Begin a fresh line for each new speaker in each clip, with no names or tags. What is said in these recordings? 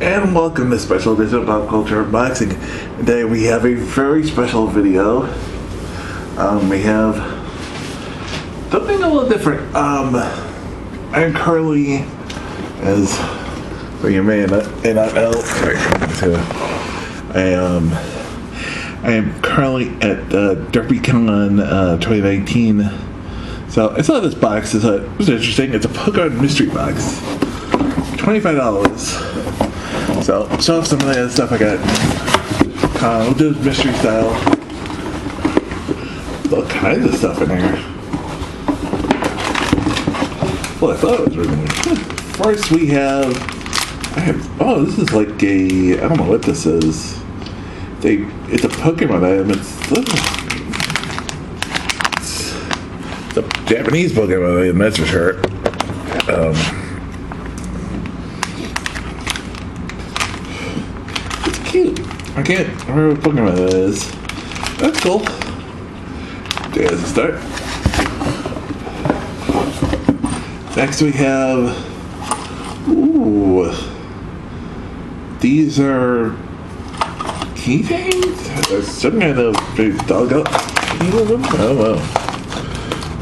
And welcome to Special Edition of Pop Culture Unboxing. Today we have a very special video. We have something a little different. I'm currently, as well, you may not know, I am currently at DerpyCon 2019. So I saw this box. I thought it was interesting. It's a Pokemon mystery box. $25. So show off some of the other stuff I got. We'll do this mystery style. All kinds of stuff in there. Well, I thought it was really good. First we have, oh, this is like a, I don't know what this is. It's a Pokemon item. It's a Japanese Pokemon item, that's for sure. It's cute. I can't remember what Pokemon that is. That's cool. There's a start. Next we have, ooh, these are keychains? There's some kind of big dog up. I don't know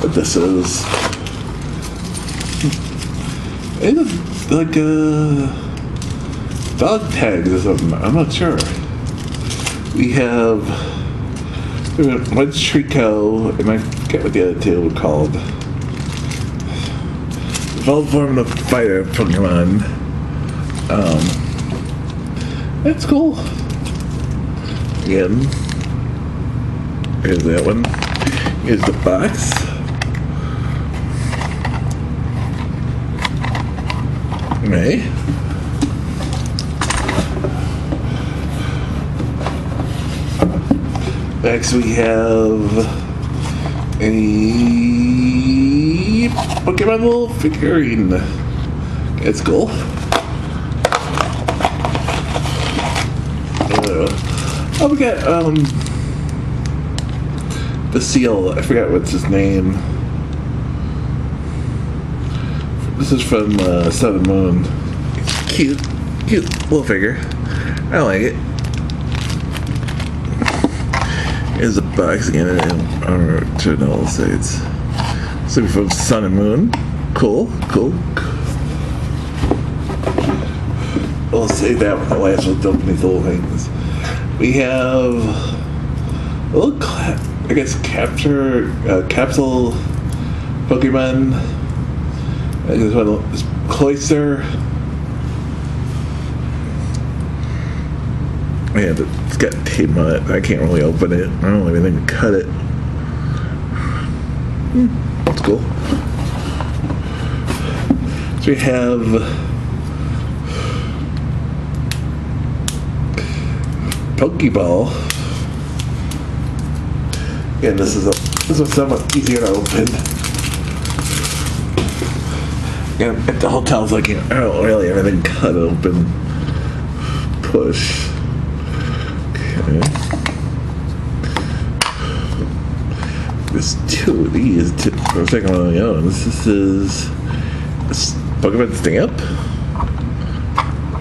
what this is. It's like dog tags or something. I'm not sure. We have one Trico, and I forget what the other two were called. Evolved form of fighter Pokemon. That's cool. Again, here's that one. Here's the box. Okay. Next we have a Pokemon little figurine. It's cool. Oh, we got the seal. I forgot what's his name. This is from Sun and Moon. Cute little figure. I like it. Here's a box again. I don't know what to say. It's something from Sun and Moon. Cool. We'll save that one. The last one. Don't these little things. We have a little, I guess, capsule Pokemon. I guess one is Cloyster. Yeah, but it's got tape on it. I can't really open it. I don't have anything to cut it. That's cool. So we have Pokeball. Again, this is somewhat easier to open. Again, at the hotels, I don't really have anything cut open. Push. Okay. There's two of these. For a second, one of the other ones. This is a Pokemon stamp.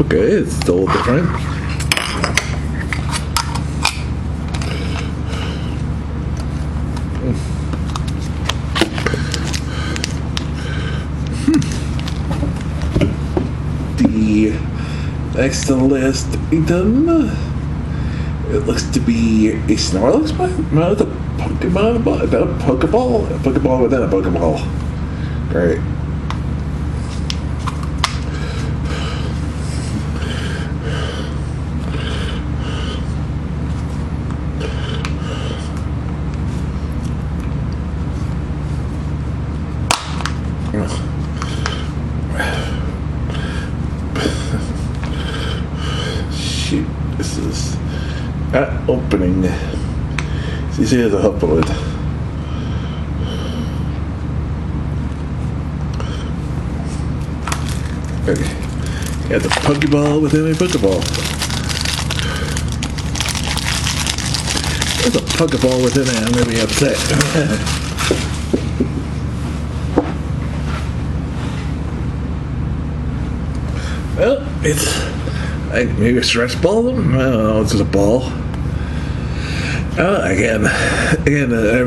Okay, it's still different. The next on the list item, it looks to be a Snorlax, no, it's a Pokemon, a Pokeball? A Pokeball within a Pokeball. Great. Shoot, this is not opening. So you see there's a hook for it. Okay. Got the Pokeball within a Pokeball. There's a Pokeball within it. I'm gonna be upset. Well, it's maybe a stress ball? I don't know. It's just a ball. Again,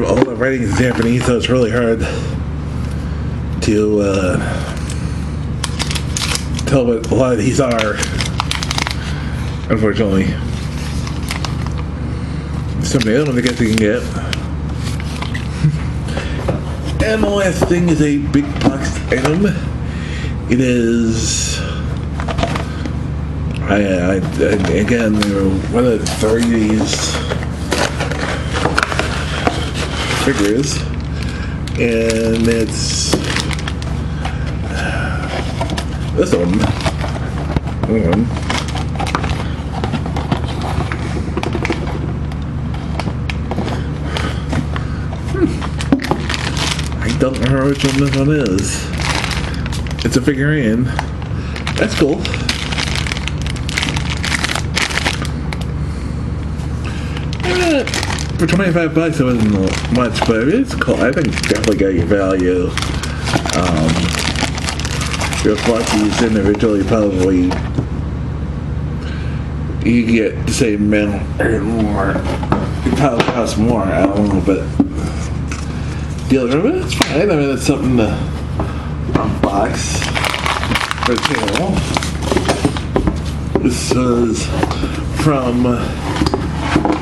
all the writing is Japanese, so it's really hard to tell what a lot of these are. Unfortunately, some of the other ones I guess you can get. And the last thing is a big box item. It is. Again, one of the 30s figures, and it's this one. I don't remember which one this one is. It's a figurine. That's cool. For $25, it wasn't much, but it's cool. I think it's definitely got your value. If you bought these individually, probably you get the same amount or more. It probably costs more. I don't know, but deal with it. It's fine. I mean, it's something to unbox for the channel. This is from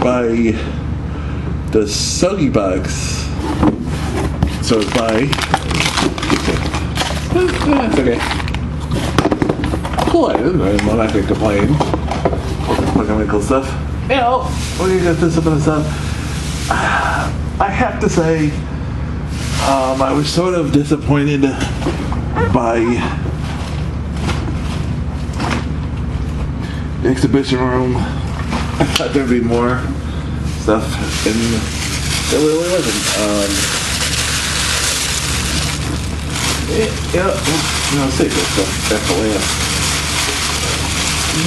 by the Soggy Box. So it's by. It's okay. Cool item. I'm not going to complain. Look at my cool stuff. Yeah, we're going to get this up and stuff. I have to say, I was sort of disappointed by the exhibition room. I thought there'd be more stuff, and there really wasn't. Sacred stuff, definitely.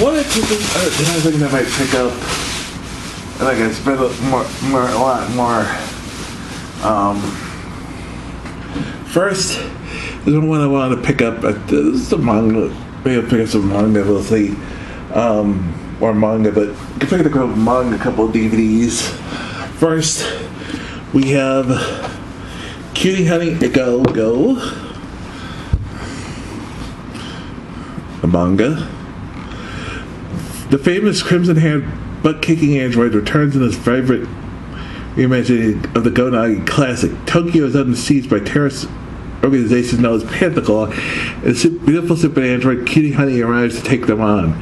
One or two things I think I might pick up, and I can spend a lot more. First, there's one I want to pick up. This is a manga. Maybe I'll pick up some manga. We'll see. Or manga, but you can pick up a couple of DVDs. First, we have Cutie Honey Go Go, a manga. The famous crimson-haired, butt-kicking android returns in his favorite reimagining of the Go Nagi classic. Tokyo is under siege by terrorist organization known as Pantaclaw, and a beautiful super android Cutie Honey arrives to take them on.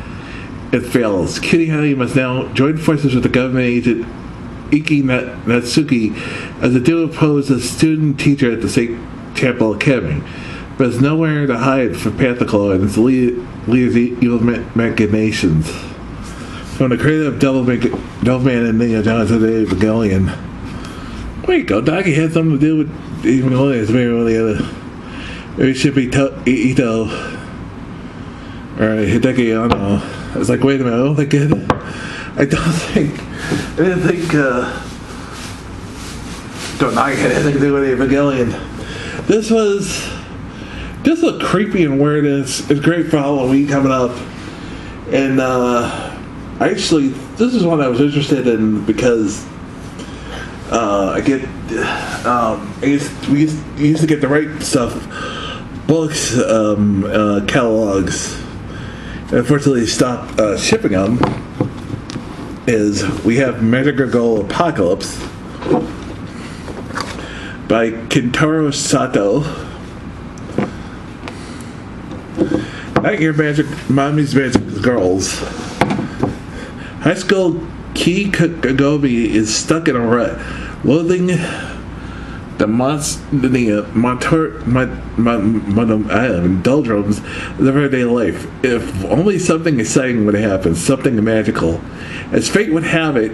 It fails. Cutie Honey must now join forces with the government agent Iki Natsuki as the duo oppose a student teacher at the St. Chapel Academy, but has nowhere to hide from Pantaclaw and its leader's evil machinations. From the creator of Devilman and Ninja Johnson to Evangelion. Wait, Go Nagi had something to do with Evangelion. Maybe it should be Ito or Hideki Anno. I was like, wait a minute, I didn't think Go Nagi had anything to do with Evangelion. This looked creepy and weird, and it's great for Halloween coming up. And actually, this is one I was interested in because we used to get the right stuff, books, catalogs. And unfortunately, they stopped shipping them. We have Magic Girl Apocalypse by Kentaro Sato. Not Your Magic, Mommy's Magic Girls. High school Ki Kagome is stuck in a rut, loathing the doldrums of everyday life. If only something exciting would happen, something magical. As fate would have it,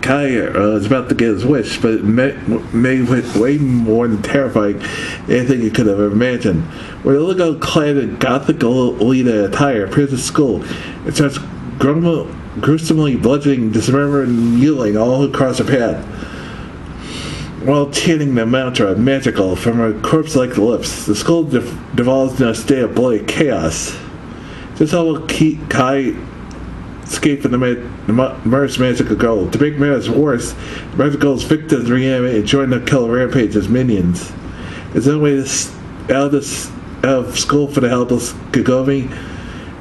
Kaya is about to get his wish, but it made way more than terrifying anything you could have imagined. When a little girl clad in gothic Lolita attire appears at school, it starts gruesomely bludgeoning, dismembering, and mutilating all across her path, while chanting the mantra magical from her corpse-like lips. The school devolves into a state of bloody chaos. Just how will Kai escape from the Mars magical goal. To make matters worse, the magical goal's victims reanimate and join the killer rampage as minions. There's no way out of school for the helpless Kagome,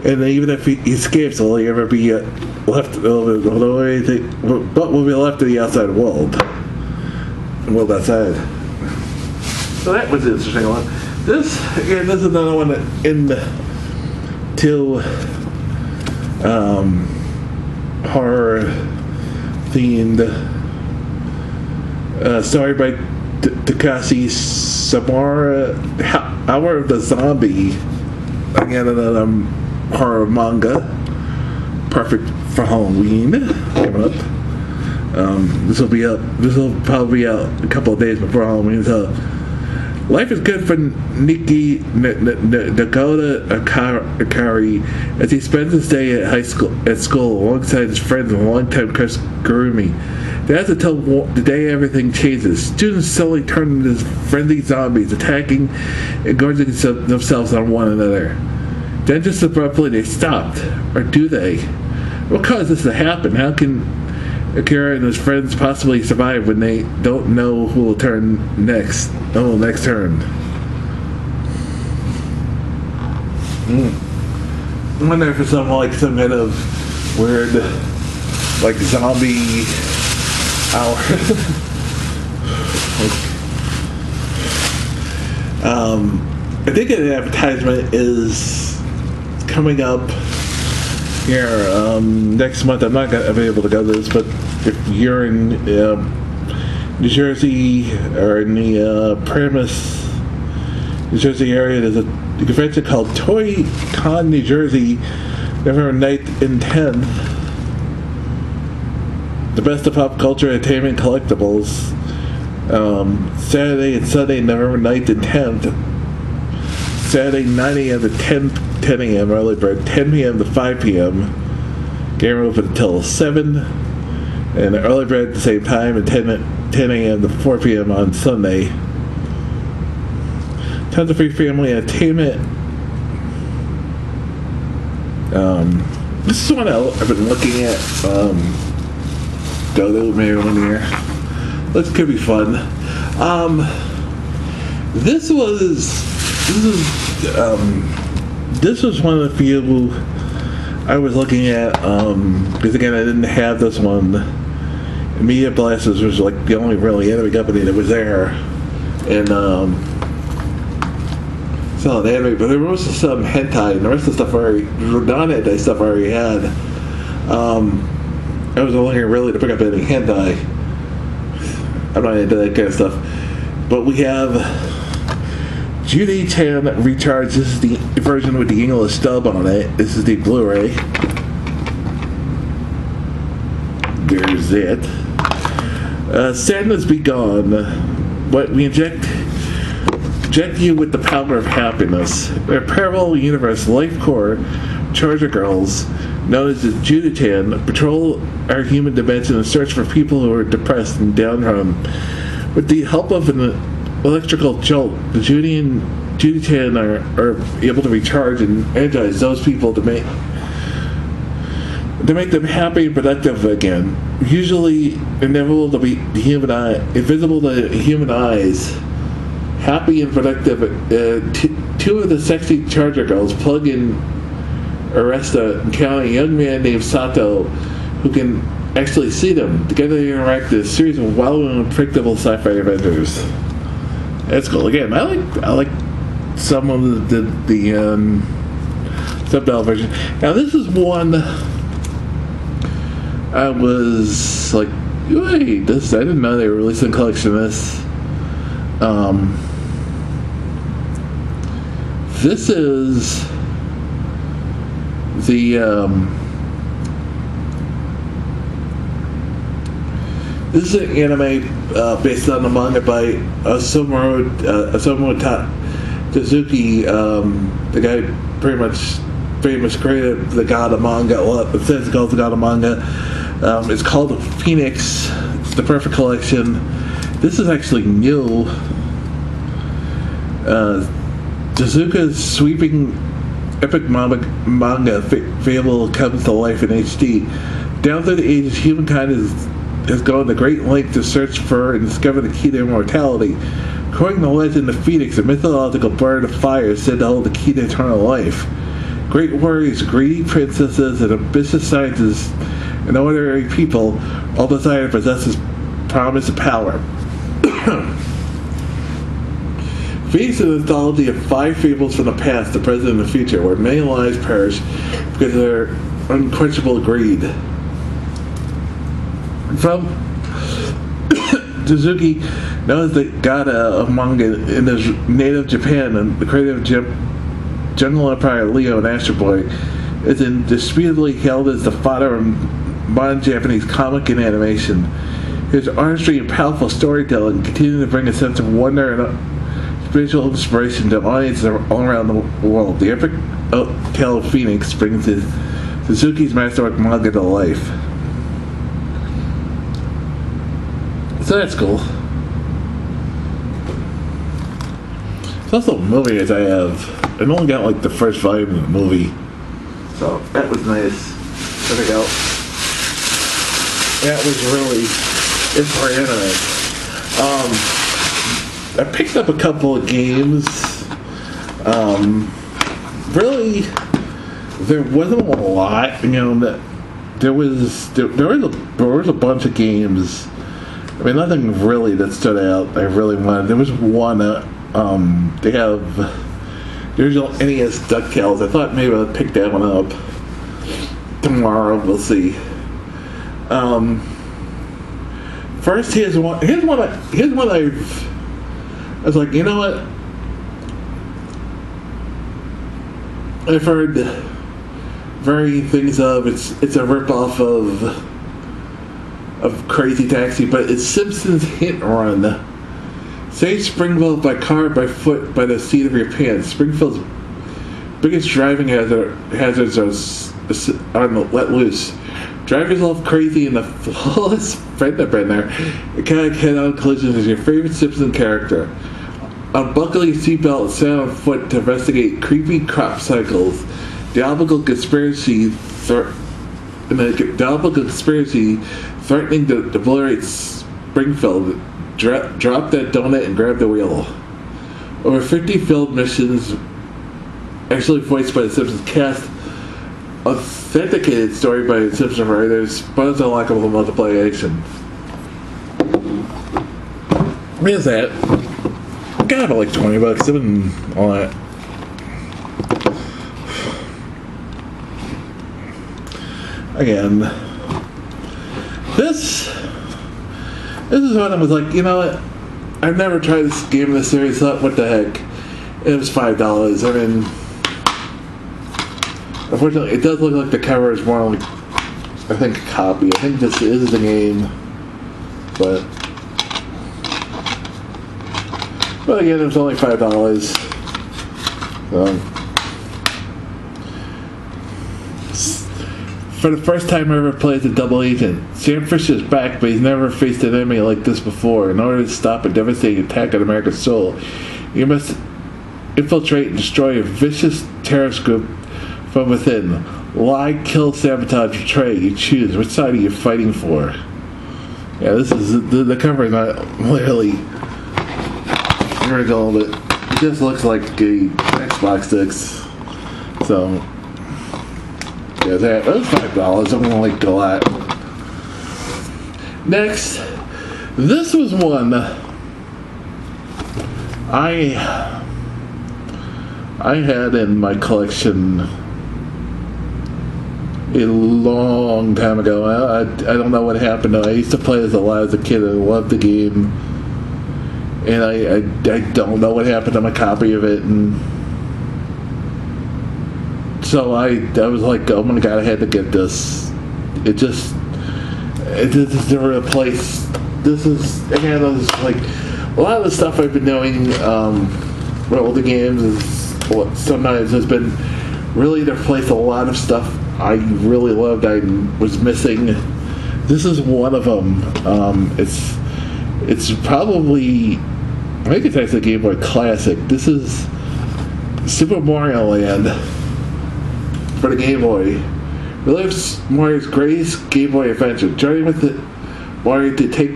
and even if he escapes, will he ever be left? But will be left to the outside world. Well, outside. So that was an interesting one. This is another one in the horror themed story by Takashi Samara, Hour of the Zombie. Again, another horror manga, perfect for Halloween. Coming up. This will probably be out a couple of days before Halloween. So, life is good for Nikki Dakota Akari as he spends his day at school alongside his friends and longtime Chris Gurumi. That's until the day everything changes. Students suddenly turn into friendly zombies, attacking and gorging themselves on one another. Then just abruptly they stopped. Or do they? What caused this to happen? How can Akira and his friends possibly survive when they don't know who will turn next? Next turn. I wonder if it's some kind of weird, zombie hour. I think an advertisement is coming up here next month. I'm not going to be able to go to this, but if you're in New Jersey or in the Paramus, New Jersey area, there's a convention called DerpyCon, New Jersey, November 9th and 10th. The best of pop culture, entertainment, collectibles. Saturday and Sunday, November 9th and 10th. Saturday, 9 a.m. to 10 a.m. early bird, 10 p.m. to 5 p.m. Game open until 7. And early bird at the same time, and 10 a.m. to 4 p.m. on Sunday. Tons of free family entertainment. This is one I've been looking at. Go to maybe one year. This could be fun. This was one of the few I was looking at, because again I didn't have this one. Media Blasters was the only really anime company that was there, and so the anime, but there was some hentai, and the rest of the stuff non-hentai stuff I already had. I was only here really to pick up any hentai. I'm not into that kind of stuff, but we have Judy Chan Recharge. This is the version with the English dub on it. This is the Blu-ray. There's it. Sadness Be Gone. What we inject you with the power of happiness. In a parallel universe, Life Core Charger Girls, known as the Juditan, patrol our human dimension and search for people who are depressed and downtrodden. With the help of an electrical jolt, the Juditan are able to recharge and energize those people to make them happy and productive again. Usually invisible to human eyes. Happy and productive. Two of the sexy Charger Girls plug in Aresta, encountering a young man named Sato who can actually see them. Together they interact in a series of wild and unpredictable sci-fi adventures. That's cool. Again, I like some of the subtitle version. Now this is one I was like, wait, I didn't know they were releasing a collection of this. This is the this is an anime based on the manga by Osamu Tezuki, the guy pretty much created the god of manga. Well, it says it's called the god of manga. It's called Phoenix. It's the perfect collection. This is actually new. Tezuka's sweeping epic manga fable comes to life in HD. Down through the ages, humankind has gone to great lengths to search for and discover the key to immortality. According to the legend of Phoenix, a mythological bird of fire is said to hold the key to eternal life. Great warriors, greedy princesses, and ambitious scientists and ordinary people all desire to possess this promise of power. Phoenix is a mythology of 5 fables from the past, the present, and the future, where many lives perish because of their unquenchable greed. From Suzuki, known as the god of manga in his native Japan, and the creator of General Empire, Leo, and Astro Boy, is indisputably hailed as the father of modern Japanese comic and animation. His artistry and powerful storytelling continue to bring a sense of wonder and spiritual inspiration to audiences all around the world. The epic tale of Phoenix brings Suzuki's masterwork manga to life. So that's cool. It's also a movie as I have. I've only got like the first volume of the movie. So that was nice. There we go. That was really interesting. I picked up a couple of games. Really, there wasn't a lot. You know, that there was a bunch of games. I mean, nothing really that stood out. I really wanted. There was one. They have the original NES DuckTales. I thought maybe I'd pick that one up tomorrow. We'll see. First, here's one I was like, you know what? I've heard varying things of it's a ripoff of Crazy Taxi, but it's Simpsons Hit and Run. Save Springfield by car or by foot by the seat of your pants. Springfield's biggest driving hazards are let loose. Drive yourself crazy in the flawless fender bender. It kind of head-on collisions as your favorite Simpson character. Unbuckle your seatbelt and set on foot to investigate creepy crop cycles. Diabolical conspiracy threatening to obliterate Springfield. Drop that donut and grab the wheel. Over 50 field missions, actually voiced by the Simpsons cast. Authenticated story by the Simpsons writers. Bonus unlockable multiplayer action. Here's that. Got about like $20. I've been all that. Again, this is when I was like, you know what? I've never tried this game in this series. Thought, what the heck? It was $5. I mean, unfortunately, it does look like the cover is more like, I think, a copy. I think this is the game, but again, it was only $5. For the first time I ever played the double agent, Sam Fisher's back, but he's never faced an enemy like this before. In order to stop a devastating attack on America's soul, you must infiltrate and destroy a vicious terrorist group from within. Lie, kill, sabotage, betray. You choose. Which side are you fighting for? Yeah, this is the cover is not literally original, but it just looks like a Xbox sticks. So yeah, that was $5. I'm gonna like a lot. Next, this was one I had in my collection a long time ago. I don't know what happened though. I used to play as a lot as a kid. I loved the game, and I don't know what happened to my copy of it, and so I was like, oh my god, I had to get this. It just never a place. This is again, like a lot of the stuff I've been doing with older games is sometimes has been really to replace a lot of stuff I really loved. I was missing. This is one of them. It's probably, I think it's actually a Game Boy Classic. This is Super Mario Land. for the Game Boy. Relives Mario's greatest Game Boy adventure, journey with Mario to take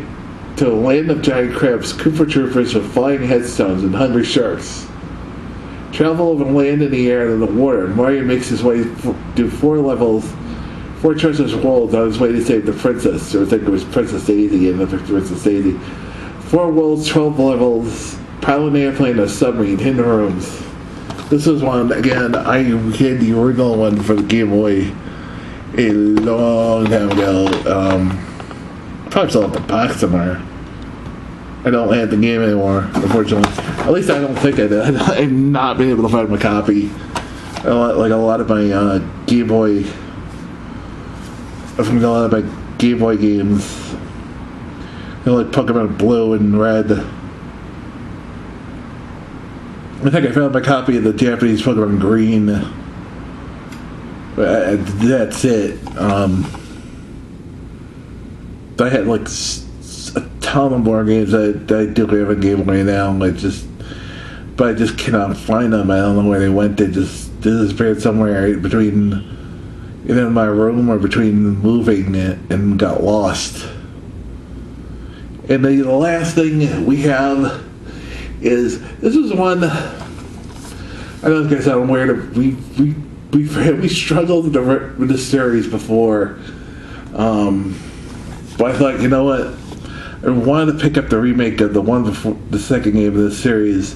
to a land of giant crabs, Koopa Troopers with flying headstones, and hungry sharks. Travel over land in the air and in the water. Mario makes his way through 4 levels, 4 treasures worlds on his way to save the princess. Or I think it was Princess Daisy and the Princess Daisy. 4 worlds, 12 levels, pilot an airplane, a submarine, hidden rooms. This was one, again, I had the original one for the Game Boy a long time ago. Probably still have the box somewhere. I don't have the game anymore, unfortunately. At least I don't think I did. I've not been able to find my copy. Like a lot of my Game Boy. From a lot of my Game Boy games. Like Pokemon Blue and Red. I think I found my copy of the Japanese Pokemon Green. That's it. I had like a ton of more games that I do have a Game Boy now. But I just cannot find them. I don't know where they went. They just disappeared somewhere between either in my room or between moving and got lost. And the last thing we have is, this is one, I know this guy sounds weird, we struggled with the series before, but I thought, you know what, I wanted to pick up the remake of the one before the second game of this series,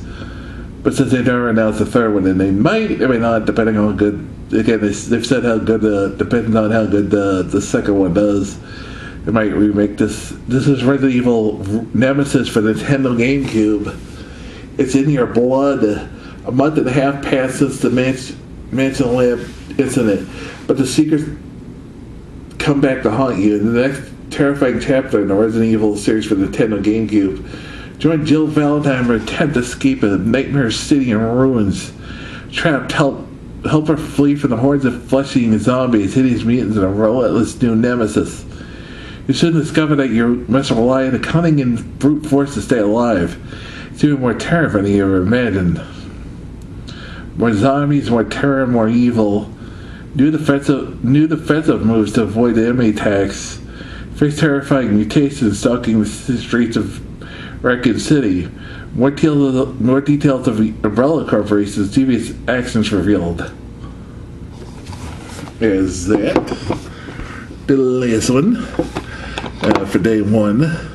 but since they never announced the third one, and they might not, depending on how good, again, they've said how good, depending on how good the second one does, they might remake this. This is Resident Evil Nemesis for the Nintendo GameCube. It's in your blood. A month and a half passed since the Mansion Lab incident, but the secrets come back to haunt you in the next terrifying chapter in the Resident Evil series for the Nintendo GameCube. Join Jill Valentine in her attempt to escape a nightmare city in ruins. Trapped, help her flee from the hordes of flesh-eating zombies, hideous mutants, and a relentless new nemesis. You soon discover that you must rely on the cunning and brute force to stay alive. It's even more terrifying than you ever imagined. More zombies, more terror, more evil. New defensive moves to avoid enemy attacks. Face terrifying mutations stalking the streets of Raccoon City. More details of Umbrella Corporation's devious actions revealed. Is that the last one for day 1?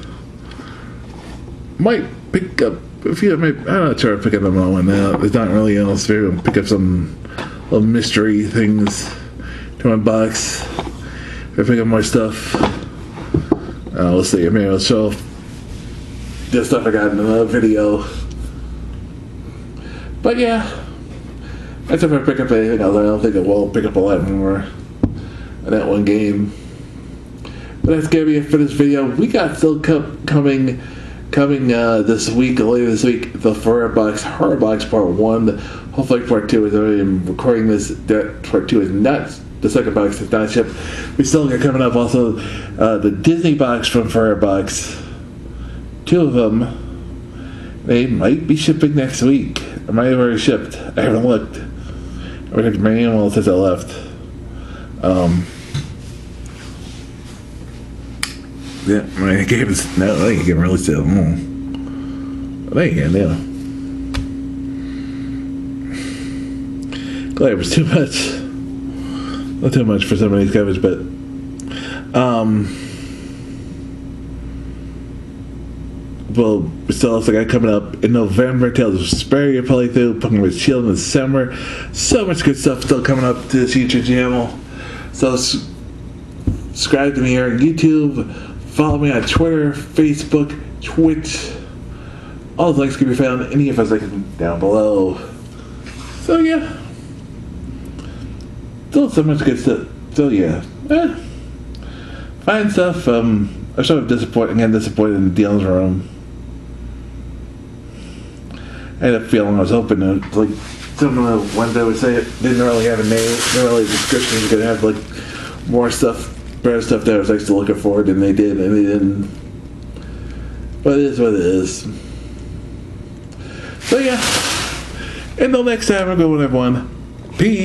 Might pick up a few. I'm not sure I'll pick up them all one now. There's not really else. Maybe I'll pick up some little mystery things to my box. If I pick up more stuff, we'll see. Maybe I'll show the stuff I got in another video. But yeah, that's if I pick up anything else. I don't think I will pick up a lot more in that one game. But that's gonna be it for this video. We got still coming this week, later this week, the Horror Box Part 1. Hopefully Part 2 is already recording this. That Part 2 is not, the second box is not shipped. We still got coming up also the Disney box from Horror Box. 2 of them. They might be shipping next week. Or might have already shipped. I haven't looked. I read my email since I left. Yeah, my game is no. I think you can really say it. I think you can, yeah. Glad it was too much. Not too much for some of these covers, but well, we still also got coming up in November. Tales of Vesperia playthrough, Pokemon Shield in December. So much good stuff still coming up to this YouTube channel. So subscribe to me here on YouTube. Follow me on Twitter, Facebook, Twitch. All the links can be found in any of us down below. So yeah, still so much good stuff. So yeah, fine stuff. I'm sort of disappointed in the deals room. I had a feeling I was hoping that, like, some of the ones I would say it didn't really have a name, didn't really have a description. It was gonna have like more stuff, better stuff that I was actually looking for, and they did, and they didn't. But it is what it is. So yeah, until next time, have a good one, everyone. Peace.